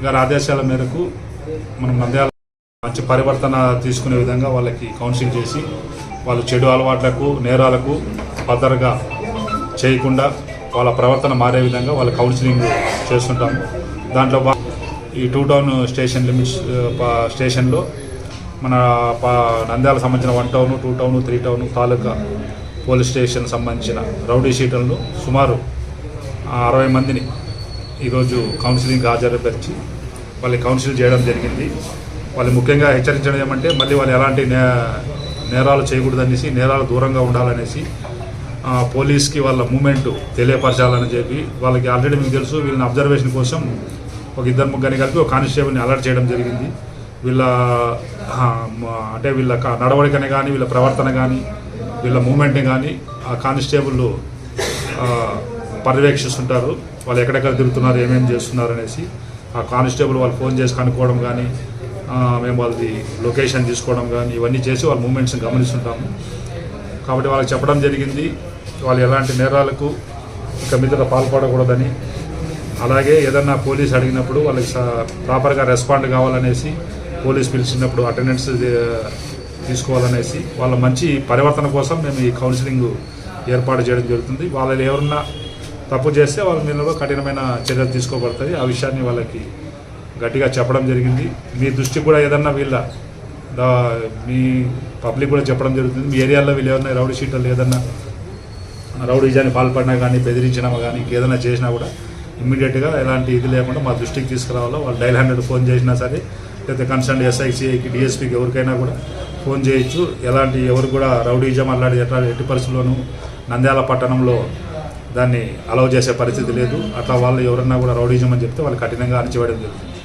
గారి ఆదేశాల మేరకు మనం నంద్యాల మంచి పరివర్తన తీసుకునే విధంగా వాళ్ళకి కౌన్సిలింగ్ చేసి వాళ్ళు చెడు అలవాట్లకు నేరాలకు భద్రగా చేయకుండా వాళ్ళ ప్రవర్తన మారే విధంగా వాళ్ళ కౌన్సిలింగ్ చేస్తుంటాము. దాంట్లో ఈ 2 టౌన్ స్టేషన్ లిమిట్స్ స్టేషన్లో మన నంద్యాలకు సంబంధించిన 1 టౌన్ 2 టౌన్ 3 టౌన్ తాలూకా పోలీస్ స్టేషన్ సంబంధించిన రౌడీ షీటర్లు సుమారు 60 మందిని ఈరోజు కౌన్సిలింగ్ హాజరుపరిచి వాళ్ళకి కౌన్సిల్ చేయడం జరిగింది. వాళ్ళు ముఖ్యంగా హెచ్చరించడం ఏమంటే మళ్ళీ వాళ్ళు ఎలాంటి నేరాలు చేయకూడదనేసి, నేరాలు దూరంగా ఉండాలనేసి పోలీస్కి వాళ్ళ మూమెంట్ తెలియపరచాలని చెప్పి వాళ్ళకి ఆల్రెడీ మీకు తెలుసు వీళ్ళని అబ్జర్వేషన్ కోసం ఒక 2-3 కలిపి ఒక కానిస్టేబుల్ని అలర్ట్ చేయడం జరిగింది. వీళ్ళ అంటే వీళ్ళ నడవడికని కానీ వీళ్ళ ప్రవర్తన కానీ వీళ్ళ మూమెంట్ని కానీ ఆ కానిస్టేబుల్ పర్యవేక్షిస్తుంటారు. వాళ్ళు ఎక్కడెక్కడ తిరుగుతున్నారు, ఏమేమి చేస్తున్నారు అనేసి ఆ కానిస్టేబుల్ వాళ్ళు ఫోన్ చేసి కనుక్కోవడం కానీ మేము వాళ్ళది లొకేషన్ తీసుకోవడం కానీ ఇవన్నీ చేసి వాళ్ళ మూమెంట్స్ని గమనిస్తుంటాము. కాబట్టి వాళ్ళకి చెప్పడం జరిగింది వాళ్ళు ఎలాంటి నేరాలకు ఇక మీద పాల్పడకూడదని, అలాగే ఏదన్నా పోలీస్ అడిగినప్పుడు వాళ్ళకి ప్రాపర్గా రెస్పాండ్ కావాలనేసి, పోలీస్ పిలిచినప్పుడు అటెండెన్స్ తీసుకోవాలనేసి వాళ్ళ మంచి పరివర్తన కోసం మేము ఈ కౌన్సిలింగ్ ఏర్పాటు చేయడం జరుగుతుంది. వాళ్ళు ఎవరన్నా తప్పు చేస్తే వాళ్ళ మీద కఠినమైన చర్యలు తీసుకోబడతాయి. ఆ విషయాన్ని వాళ్ళకి గట్టిగా చెప్పడం జరిగింది. మీ దృష్టికి కూడా ఏదన్నా మీ పబ్లిక్ కూడా చెప్పడం జరుగుతుంది. మీ ఏరియాలో వీళ్ళు ఏదన్నా రౌడీ షీటర్లు ఏదన్నా రౌడీజాన్ని పాల్పడినా కానీ బెదిరించినా కానీ ఏదైనా చేసినా కూడా ఇమ్మీడియట్గా ఎలాంటి ఇది లేకుండా మా దృష్టికి తీసుకురావాలో వాళ్ళు డైల్ 100 ఫోన్ చేసినా సరే, లేకపోతే కన్సర్న్ ఎస్ఐసిఐకి డిఎస్పీకి ఎవరికైనా కూడా ఫోన్ చేయొచ్చు. ఎలాంటి ఎవరు కూడా రౌడీజం అలాంటి ఎట్టి పరిస్థితుల్లోనూ నంద్యాల పట్టణంలో దాన్ని అలౌ చేసే పరిస్థితి లేదు. అట్లా వాళ్ళు ఎవరన్నా కూడా రౌడీజం అని చెప్తే వాళ్ళు కఠినంగా అణచివేయడం జరుగుతుంది.